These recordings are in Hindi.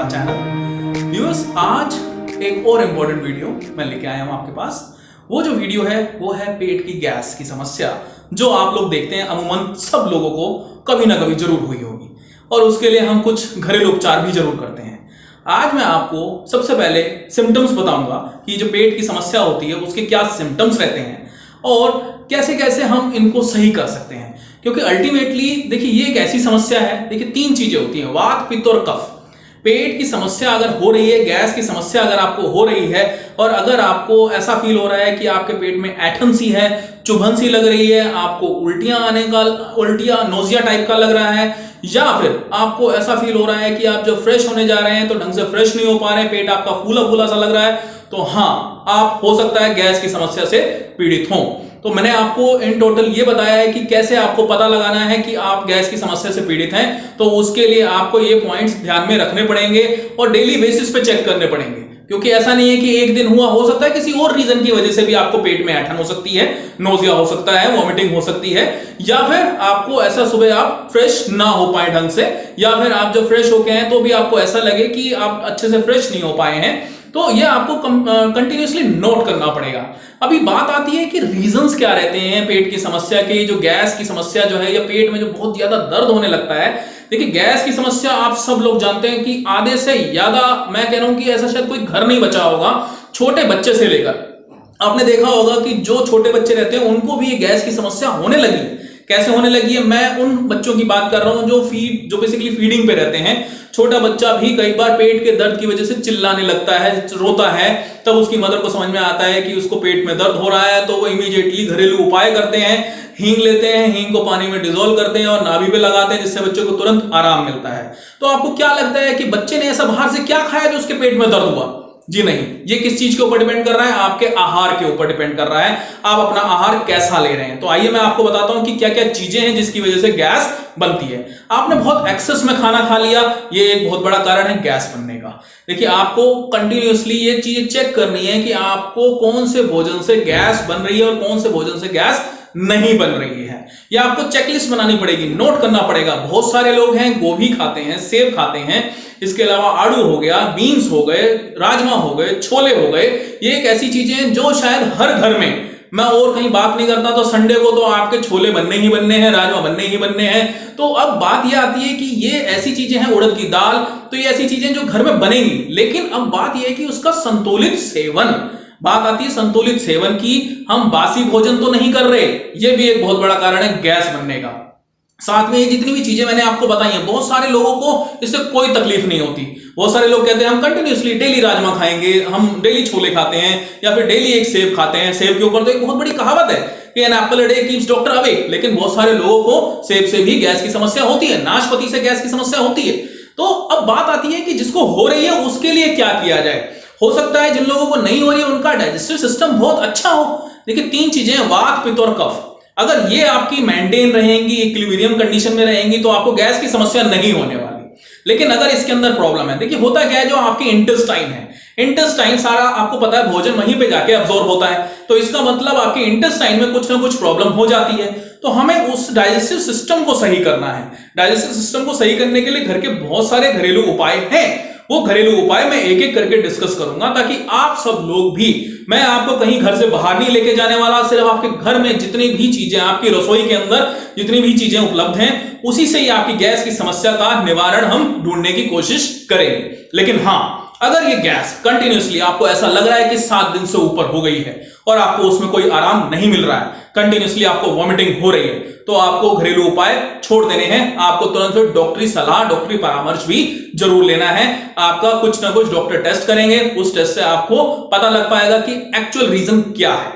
अपना चैनल। व्यूअर्स, आज एक और इम्पोर्टेंट वीडियो मैं लेके आया हूं आपके पास। वो जो वीडियो है वो है पेट की गैस की समस्या, जो आप लोग देखते हैं अमूमन सब लोगों को कभी ना कभी जरूर हुई होगी, और उसके लिए हम कुछ घरेलू उपचार भी जरूर करते हैं। आज मैं आपको सबसे पहले सिम्टम्स बताऊंगा कि जो पेट की समस्या होती है उसके क्या सिम्टम्स रहते हैं और कैसे कैसे हम इनको सही कर सकते हैं। क्योंकि अल्टीमेटली देखिए, ये एक ऐसी समस्या है, देखिए 3 चीजें होती हैं, वात, पित्त और कफ। पेट की समस्या अगर हो रही है, गैस की समस्या अगर आपको हो रही है, और अगर आपको ऐसा फील हो रहा है कि आपके पेट में ऐठन सी है, चुभन सी लग रही है, आपको उल्टियां नोजिया टाइप का लग रहा है, या फिर आपको ऐसा फील हो रहा है कि आप जब फ्रेश होने जा रहे हैं तो ढंग से फ्रेश नहीं हो पा रहे हैं, पेट आपका फूला फूला सा लग रहा है, तो हाँ, आप हो सकता है गैस की समस्या से पीड़ित हों। तो मैंने आपको इन टोटल ये बताया है कि कैसे आपको पता लगाना है कि आप गैस की समस्या से पीड़ित हैं। तो उसके लिए आपको ये पॉइंट्स ध्यान में रखने पड़ेंगे और डेली बेसिस पे चेक करने पड़ेंगे। क्योंकि ऐसा नहीं है कि एक दिन हुआ, हो सकता है किसी और रीजन की वजह से भी आपको पेट में ऐठन हो सकती है, नोजिया हो सकता है, वॉमिटिंग हो सकती है, या फिर आपको ऐसा सुबह आप फ्रेश ना हो पाए ढंग से, या फिर आप जब फ्रेश होके हैं तो भी आपको ऐसा लगे कि आप अच्छे से फ्रेश नहीं हो पाए हैं। तो ये आपको कंटिन्यूअसली नोट करना पड़ेगा। अभी बात आती है कि रीजंस क्या रहते हैं पेट की समस्या के। जो गैस की समस्या जो है, या पेट में जो बहुत ज्यादा दर्द होने लगता है, देखिए गैस की समस्या आप सब लोग जानते हैं कि आधे से ज्यादा, मैं कह रहा हूं कि ऐसा शायद कोई घर नहीं बचा होगा, छोटे बच्चे से लेकर आपने देखा होगा कि जो छोटे बच्चे रहते हैं उनको भी ये गैस की समस्या होने लगी है। कैसे होने लगी है, मैं उन बच्चों की बात कर रहा हूं जो बेसिकली फीडिंग पे रहते हैं। छोटा बच्चा भी कई बार पेट के दर्द की वजह से चिल्लाने लगता है, रोता है, तब उसकी मदर को समझ में आता है कि उसको पेट में दर्द हो रहा है, तो वो इमीडिएटली घरेलू उपाय करते हैं, हींग लेते हैं, हींग को पानी में डिसॉल्व करते हैं और नाभि पे लगाते हैं, जिससे बच्चे को तुरंत आराम मिलता है। तो आपको क्या लगता है कि बच्चे ने ऐसा बाहर से क्या खाया जो उसके पेट में दर्द हुआ? जी नहीं, ये किस चीज के ऊपर डिपेंड कर रहा है? आपके आहार के ऊपर डिपेंड कर रहा है, आप अपना आहार कैसा ले रहे हैं। तो आइए मैं आपको बताता हूं कि क्या क्या चीजें हैं जिसकी वजह से गैस बनती है। आपने बहुत एक्सेस में खाना खा लिया, ये एक बहुत बड़ा कारण है गैस बनने का। देखिए, आपको कंटिन्यूअसली ये चीज चेक करनी है कि आपको कौन से भोजन से गैस बन रही है और कौन से भोजन से गैस नहीं बन रही है। या आपको चेकलिस्ट बनानी पड़ेगी, नोट करना पड़ेगा। बहुत सारे लोग हैं गोभी खाते हैं, सेब खाते हैं, इसके अलावा आड़ू हो गया, बीन्स हो गए, राजमा हो गए, छोले हो गए। ये एक ऐसी चीजें हैं जो शायद हर घर में, मैं और कहीं बात नहीं करता, तो संडे को तो आपके छोले बनने ही बनने हैं, राजमा बनने ही बनने हैं। तो अब बात यह आती है कि ये ऐसी चीजें हैं, उड़द की दाल, तो ये ऐसी चीजें जो घर में बनेंगी, लेकिन अब बात यह है कि उसका संतुलित सेवन, बात आती है संतुलित सेवन की। हम बासी भोजन तो नहीं कर रहे, ये भी एक बहुत बड़ा कारण है गैस बनने का। साथ में ये जितनी भी चीजें मैंने आपको बताई हैं, बहुत सारे लोगों को इससे कोई तकलीफ नहीं होती। बहुत सारे लोग कहते हैं हम कंटिन्यूअसली डेली राजमा खाएंगे, हम डेली छोले खाते हैं, या फिर डेली एक सेब खाते हैं। सेब के ऊपर तो एक बहुत बड़ी कहावत है कि an apple a day keeps doctor away, लेकिन बहुत सारे लोगों को सेब से भी गैस की समस्या होती है, नाशपाती से गैस की समस्या होती है। तो अब बात आती है कि जिसको हो रही है उसके लिए क्या किया जाए। हो सकता है जिन लोगों को नहीं हो रही है उनका डाइजेस्टिव सिस्टम बहुत अच्छा हो। देखिए 3 चीजें, वात, पित्त और कफ, अगर ये आपकी मेंटेन रहेंगी, इक्विलिब्रियम कंडीशन में रहेंगी, तो आपको गैस की समस्या नहीं होने वाली। लेकिन अगर इसके अंदर प्रॉब्लम है, देखिए होता क्या है, जो आपकी इंटेस्टाइन है, इंटेस्टाइन सारा आपको पता है भोजन वहीं पे जाके अब्सॉर्ब होता है, तो इसका मतलब आपके इंटेस्टाइन में कुछ ना कुछ प्रॉब्लम हो जाती है। तो हमें उस डाइजेस्टिव सिस्टम को सही करना है। डाइजेस्टिव सिस्टम को सही करने के लिए घर के बहुत सारे घरेलू उपाय हैं। वो घरेलू उपाय मैं एक एक करके डिस्कस करूंगा, ताकि आप सब लोग भी, मैं आपको कहीं घर से बाहर नहीं लेके जाने वाला, सिर्फ आपके घर में जितनी भी चीजें, आपकी रसोई के अंदर जितनी भी चीजें उपलब्ध हैं, उसी से ही आपकी गैस की समस्या का निवारण हम ढूंढने की कोशिश करेंगे। लेकिन हाँ, अगर ये गैस कंटिन्यूअसली आपको ऐसा लग रहा है कि 7 दिन से ऊपर हो गई है और आपको उसमें कोई आराम नहीं मिल रहा है, कंटिन्यूअसली आपको वॉमिटिंग हो रही है, तो आपको घरेलू उपाय छोड़ देने हैं। आपको तुरंत डॉक्टरी सलाह, डॉक्टरी परामर्श भी जरूर लेना है। आपका कुछ ना कुछ डॉक्टर टेस्ट करेंगे, उस टेस्ट से आपको पता लग पाएगा कि एक्चुअल रीजन क्या है।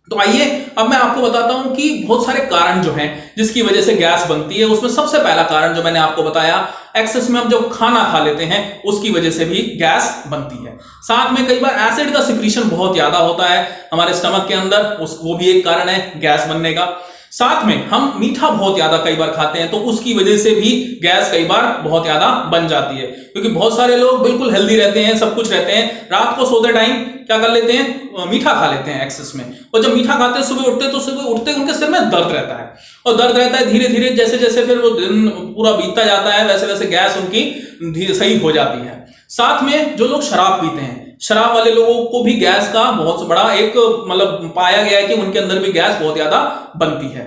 तो आइए अब मैं आपको बताता हूं कि बहुत सारे कारण जो हैं जिसकी वजह से गैस बनती है। उसमें सबसे पहला कारण जो मैंने आपको बताया, एक्सेस में हम जब खाना खा लेते हैं उसकी वजह से भी गैस बनती है। साथ में कई बार एसिड का सिक्रीशन बहुत ज्यादा होता है हमारे स्टमक के अंदर, वो भी एक कारण है गैस बनने का। साथ में हम मीठा बहुत ज्यादा कई बार खाते हैं, तो उसकी वजह से भी गैस कई बार बहुत ज्यादा बन जाती है। क्योंकि बहुत सारे लोग बिल्कुल हेल्दी रहते हैं, सब कुछ रहते हैं, रात को सोते टाइम क्या कर लेते हैं, मीठा खा लेते हैं एक्सेस में। और जब मीठा खाते हैं सुबह उठते, तो सुबह उठते उनके सिर में दर्द रहता है, और दर्द रहता है धीरे धीरे, जैसे जैसे फिर वो दिन पूरा बीतता जाता है, वैसे वैसे गैस उनकी सही हो जाती है। साथ में जो लोग शराब पीते हैं, शराब वाले लोगों को भी गैस का बहुत बड़ा एक मतलब पाया गया है कि उनके अंदर भी गैस बहुत ज्यादा बनती है।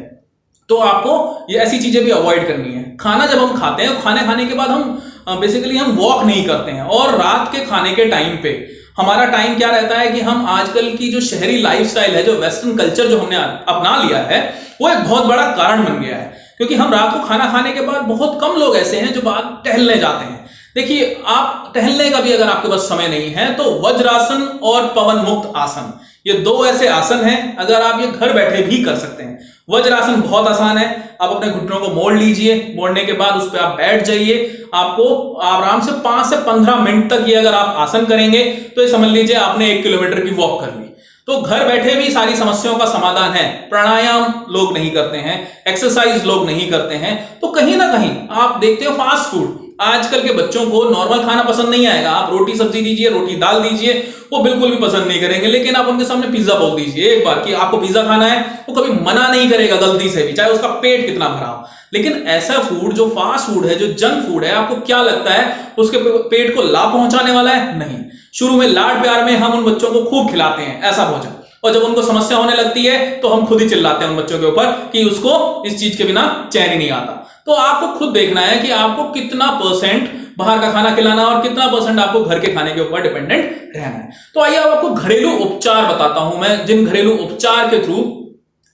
तो आपको ये ऐसी चीजें भी अवॉइड करनी है। खाना जब हम खाते हैं, खाने खाने के बाद हम बेसिकली हम वॉक नहीं करते हैं, और रात के खाने के टाइम पे हमारा टाइम क्या रहता है कि हम आजकल की जो शहरी लाइफस्टाइल है, जो वेस्टर्न कल्चर जो हमने अपना लिया है, वो एक बहुत बड़ा कारण बन गया है। क्योंकि हम रात को खाना खाने के बाद बहुत कम लोग ऐसे हैं जो बाहर टहलने जाते हैं। देखिए, आप टहलने का भी अगर आपके पास समय नहीं है तो वज्रासन और पवन मुक्त आसन, ये दो ऐसे आसन हैं, अगर आप ये घर बैठे भी कर सकते हैं। वज्रासन बहुत आसान है, आप अपने घुटनों को मोड़ लीजिए, मोड़ने के बाद उस पर आप बैठ जाइए। आपको आराम से 5 से 15 मिनट तक ये अगर आप आसन करेंगे तो ये समझ लीजिए आपने 1 किलोमीटर की वॉक कर ली। तो घर बैठे भी सारी समस्याओं का समाधान है। प्राणायाम लोग नहीं करते हैं, एक्सरसाइज लोग नहीं करते हैं, तो कहीं ना कहीं आप देखते हो फास्ट फूड, आजकल के बच्चों को नॉर्मल खाना पसंद नहीं आएगा। आप रोटी सब्जी दीजिए, रोटी दाल दीजिए, वो बिल्कुल भी पसंद नहीं करेंगे। लेकिन आप उनके सामने पिज्जा बोल दीजिए एक बार कि आपको पिज्जा खाना है, वो कभी मना नहीं करेगा गलती से भी, चाहे उसका पेट कितना भरा हो। लेकिन ऐसा फूड जो फास्ट फूड है, जो जंक फूड है, आपको क्या लगता है उसके पेट को लाभ पहुंचाने वाला है? नहीं। शुरू में लाड प्यार में हम उन बच्चों को खूब खिलाते हैं ऐसा भोजन, और जब उनको समस्या होने लगती है तो हम खुद ही चिल्लाते हैं उन बच्चों के ऊपर कि उसको इस चीज के बिना चैन ही नहीं आता। तो आपको खुद देखना है कि आपको कितना परसेंट बाहर का खाना खिलाना और कितना परसेंट आपको घर के खाने के ऊपर डिपेंडेंट रहना है। तो आइए अब आपको घरेलू उपचार बताता हूं मैं, जिन घरेलू उपचार के थ्रू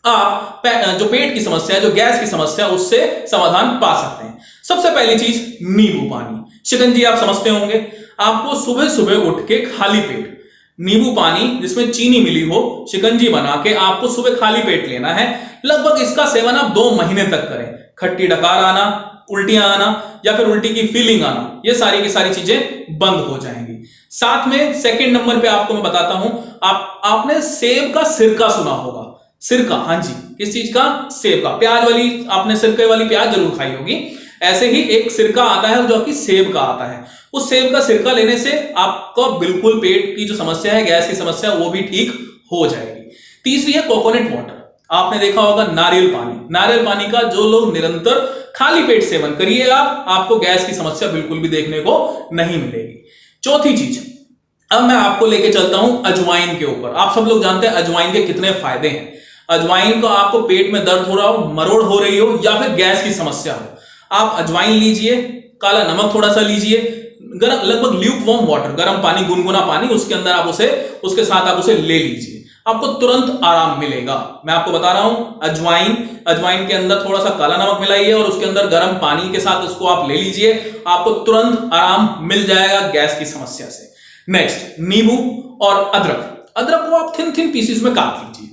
आप जो पेट की समस्या है, जो गैस की समस्या, उससे समाधान पा सकते हैं। सबसे पहली चीज, नींबू पानी। शिकंजी आप समझते होंगे, आपको सुबह सुबह उठ के खाली पेट नींबू पानी जिसमें चीनी मिली हो, शिकंजी बना के आपको सुबह खाली पेट लेना है। लगभग इसका सेवन आप 2 महीने तक करें। खट्टी डकार आना, उल्टियां आना या फिर उल्टी की फीलिंग आना, ये सारी की सारी चीजें बंद हो जाएंगी। साथ में सेकंड नंबर पे आपको मैं बताता हूं, आपने सेब का सिरका सुना होगा। सिरका, हाँ जी, किस चीज का? सेब का। प्याज वाली, आपने सिरके वाली प्याज जरूर खाई होगी। ऐसे ही एक सिरका आता है जो कि सेब का आता है। उस सेब का सिरका लेने से आपका बिल्कुल पेट की जो समस्या है, गैस की समस्या, वो भी ठीक हो जाएगी। तीसरी है कोकोनट वाटर। आपने देखा होगा नारियल पानी। नारियल पानी का जो लोग निरंतर खाली पेट सेवन करिएगा, आपको गैस की समस्या बिल्कुल भी देखने को नहीं मिलेगी। चौथी चीज, अब मैं आपको लेके चलता हूं अजवाइन के ऊपर। आप सब लोग जानते हैं अजवाइन के कितने फायदे हैं। अजवाइन को आपको पेट में दर्द हो रहा हो, मरोड़ हो रही हो या फिर गैस की समस्या हो, आप अजवाइन लीजिए, काला नमक थोड़ा सा लीजिए, गर्म लगभग ल्यूक वार्म वाटर, गर्म पानी, गुनगुना पानी, उसके अंदर आप उसके साथ आप उसे ले लीजिए, आपको तुरंत आराम मिलेगा। मैं आपको बता रहा हूं, अजवाइन के अंदर थोड़ा सा काला नमक मिलाइए और उसके अंदर गर्म पानी के साथ उसको आप ले लीजिए, आपको तुरंत आराम मिल जाएगा गैस की समस्या से। नेक्स्ट, नींबू और अदरक। अदरक को आप थिन थिन पीसेस में काट लीजिए।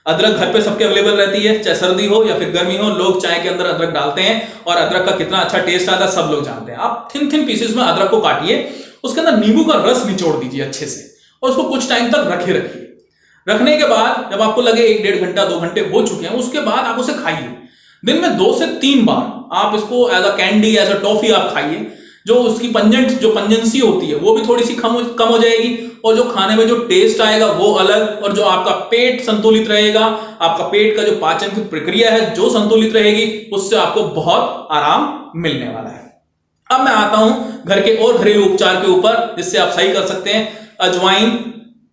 अदरक घर पे सबके अवेलेबल रहती है, चाहे सर्दी हो या फिर गर्मी हो, लोग चाय के अंदर अदरक डालते हैं और अदरक का कितना अच्छा टेस्ट आता है सब लोग जानते हैं। आप थिन थिन पीसेस में अदरक को काटिए, उसके अंदर नींबू का रस निचोड़ दीजिए अच्छे से और उसको कुछ टाइम तक रखिए। रखने के बाद जब आपको लगे 1-1.5 घंटा 2 घंटे हो चुके हैं, उसके बाद आप उसे खाइए। दिन में 2 से 3 बार आप इसको as a candy, as a toffee आप खाइए। जो उसकी पंजेंसी होती है वो भी थोड़ी सी कम हो जाएगी और जो खाने में जो टेस्ट आएगा वो अलग, और जो आपका पेट संतुलित रहेगा, आपका पेट का जो पाचन की प्रक्रिया है जो संतुलित रहेगी, उससे आपको बहुत आराम मिलने वाला है। अब मैं आता हूं घर के और घरेलू उपचार के ऊपर जिससे आप सही कर सकते हैं। अजवाइन,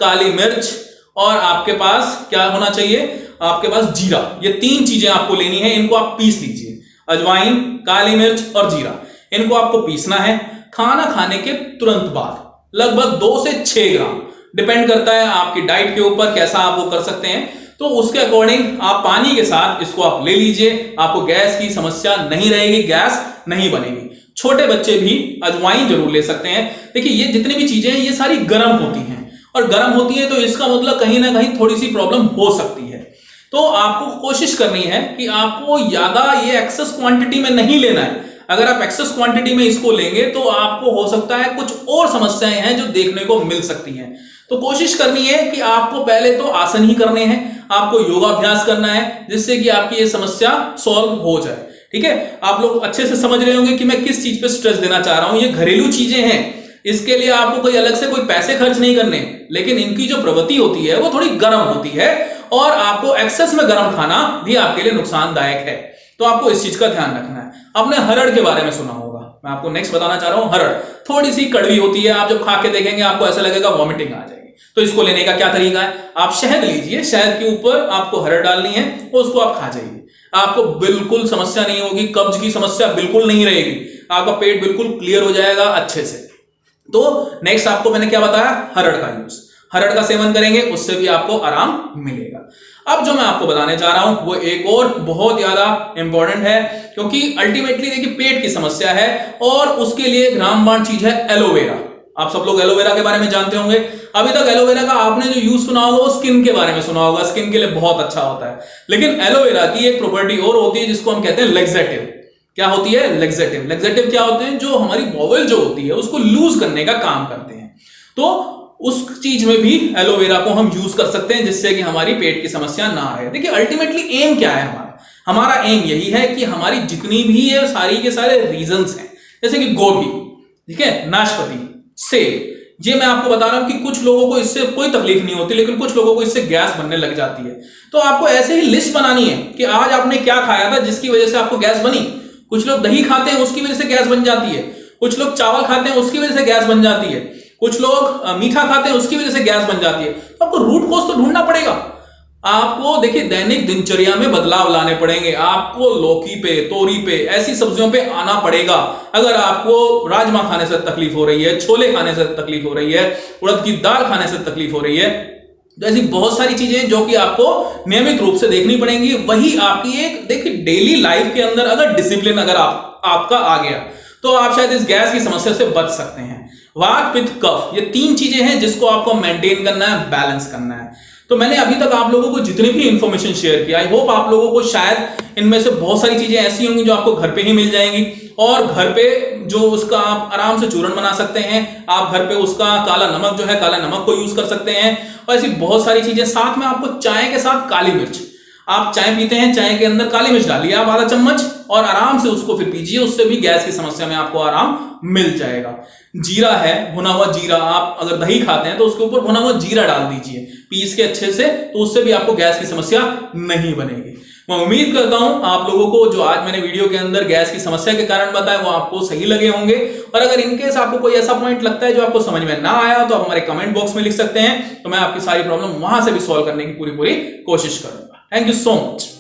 काली मिर्च और आपके पास क्या होना चाहिए? आपके पास जीरा। ये 3 चीजें आपको लेनी है, इनको आप पीस लीजिए। अजवाइन, काली मिर्च और जीरा, इनको आपको पीसना है खाना खाने के तुरंत बाद, लगभग 2 से 6 ग्राम, डिपेंड करता है आपकी डाइट के ऊपर कैसा आप वो कर सकते हैं। तो उसके अकॉर्डिंग आप पानी के साथ इसको आप ले लीजिए, आपको गैस की समस्या नहीं रहेगी, गैस नहीं बनेगी। छोटे बच्चे भी अजवाइन जरूर ले सकते हैं। देखिए, ये जितनी भी चीजें हैं ये सारी गर्म होती हैं, और गर्म होती है तो इसका मतलब कहीं ना कहीं थोड़ी सी प्रॉब्लम हो सकती है। तो आपको कोशिश करनी है कि आपको ज्यादा ये एक्सेस क्वांटिटी में नहीं लेना है। अगर आप एक्सेस क्वांटिटी में इसको लेंगे तो आपको हो सकता है कुछ और समस्याएं हैं जो देखने को मिल सकती हैं। तो कोशिश करनी है कि आपको पहले तो आसन ही करने हैं, आपको योगाभ्यास करना है जिससे कि आपकी ये समस्या सॉल्व हो जाए। ठीक है, आप लोग अच्छे से समझ रहे होंगे कि मैं किस चीज पे स्ट्रेस देना चाह रहा हूं। ये घरेलू चीजें हैं, इसके लिए आपको कोई अलग से कोई पैसे खर्च नहीं करने, लेकिन इनकी जो प्रवृत्ति होती है वो थोड़ी गर्म होती है और आपको एक्सेस में गर्म खाना भी आपके लिए नुकसानदायक है। तो आपको इस चीज का ध्यान रखना है। आपने हरड़ के बारे में सुना होगा, मैं आपको नेक्स्ट बताना चाह रहा हूं हरड़। थोड़ी सी कड़वी होती है, आप जब खा के देखेंगे आपको ऐसा लगेगा वॉमिटिंग आ जाएगी। तो इसको लेने का क्या तरीका है, आप शहद लीजिए, शहद के ऊपर आपको हरड़ डालनी है, उसको आप खा जाइए, आपको बिल्कुल समस्या नहीं होगी, कब्ज की समस्या बिल्कुल नहीं रहेगी, आपका पेट बिल्कुल क्लियर हो जाएगा अच्छे से। तो नेक्स्ट आपको मैंने क्या बताया, हरड़ का यूज, हरड़ का सेवन करेंगे उससे भी आपको आराम मिलेगा। अब जो मैं आपको बताने जा रहा हूं वो एक और बहुत ज्यादा इंपॉर्टेंट है, क्योंकि अल्टीमेटली देखिए पेट की समस्या है और उसके लिए रामबाण चीज है एलोवेरा। आप सब लोग एलोवेरा के बारे में जानते होंगे। अभी तक एलोवेरा का आपने जो यूज सुना होगा वो स्किन के बारे में सुना होगा, स्किन के लिए बहुत अच्छा होता है। लेकिन एलोवेरा की एक प्रॉपर्टी और होती है जिसको हम कहते हैं लेग्जेटिव। क्या होती है, लेग्जेटिव। लेग्जेटिव क्या होते हैं, जो हमारी बॉवल जो होती है उसको लूज करने का काम करते हैं। तो उस चीज में भी एलोवेरा को हम यूज कर सकते हैं जिससे कि हमारी पेट की समस्या ना रहे। देखिए अल्टीमेटली एम क्या है हमारा एम यही है कि हमारी जितनी भी है सारी के सारे रीजंस हैं, जैसे कि गोभी, ठीक है, नाशपाती, सेब, ये मैं आपको बता रहा हूं कि कुछ लोगों को इससे कोई तकलीफ नहीं होती लेकिन कुछ लोगों को इससे गैस बनने लग जाती है। तो आपको ऐसे ही लिस्ट बनानी है कि आज आपने क्या खाया था जिसकी वजह से आपको गैस बनी। कुछ लोग दही खाते हैं उसकी वजह से गैस बन जाती है, कुछ लोग चावल खाते हैं उसकी वजह से गैस बन जाती है, कुछ लोग मीठा खाते हैं उसकी वजह से गैस बन जाती है। तो आपको रूट कॉज तो ढूंढना पड़ेगा। आपको देखिए दैनिक दिनचर्या में बदलाव लाने पड़ेंगे, आपको लौकी पे, तोरी पे, ऐसी सब्जियों पे आना पड़ेगा। अगर आपको राजमा खाने से तकलीफ हो रही है, छोले खाने से तकलीफ हो रही है, उड़द की दाल खाने से तकलीफ हो रही है, तो ऐसी बहुत सारी चीजें जो कि आपको नियमित रूप से देखनी पड़ेंगी। वही आपकी एक देखिए डेली लाइफ के अंदर अगर डिसिप्लिन अगर आपका आ गया तो आप शायद इस गैस की समस्या से बच सकते हैं। वात, पित्त, कफ, ये तीन चीजें हैं जिसको आपको मेंटेन करना है, बैलेंस करना है। तो मैंने अभी तक आप लोगों को जितनी भी इंफॉर्मेशन शेयर किया, आई होप आप लोगों को शायद इनमें से बहुत सारी चीजें ऐसी होंगी जो आपको घर पे ही मिल जाएंगी और घर पे जो उसका आप आराम से चूर्ण बना सकते हैं। आप घर पे उसका काला नमक जो है, काला नमक को यूज कर सकते हैं और ऐसी बहुत सारी चीजें। साथ में आपको चाय के साथ काली मिर्च, आप चाय पीते हैं, चाय के अंदर काली मिर्च डालिए आप आधा चम्मच और आराम से उसको फिर पीजिए, उससे भी गैस की समस्या में आपको आराम मिल जाएगा। जीरा है, भुना हुआ जीरा, आप अगर दही खाते हैं तो उसके ऊपर भुना हुआ जीरा डाल दीजिए पीस के अच्छे से, तो उससे भी आपको गैस की समस्या नहीं बनेगी। मैं उम्मीद करता हूं आप लोगों को जो आज मैंने वीडियो के अंदर गैस की समस्या के कारण बताया वो आपको सही लगे होंगे। और अगर इनकेस आपको कोई ऐसा पॉइंट लगता है जो आपको समझ में ना आया तो आप हमारे कमेंट बॉक्स में लिख सकते हैं, तो मैं आपकी सारी प्रॉब्लम वहां से भी सॉल्व करने की पूरी कोशिश करूंगा। Thank you so much.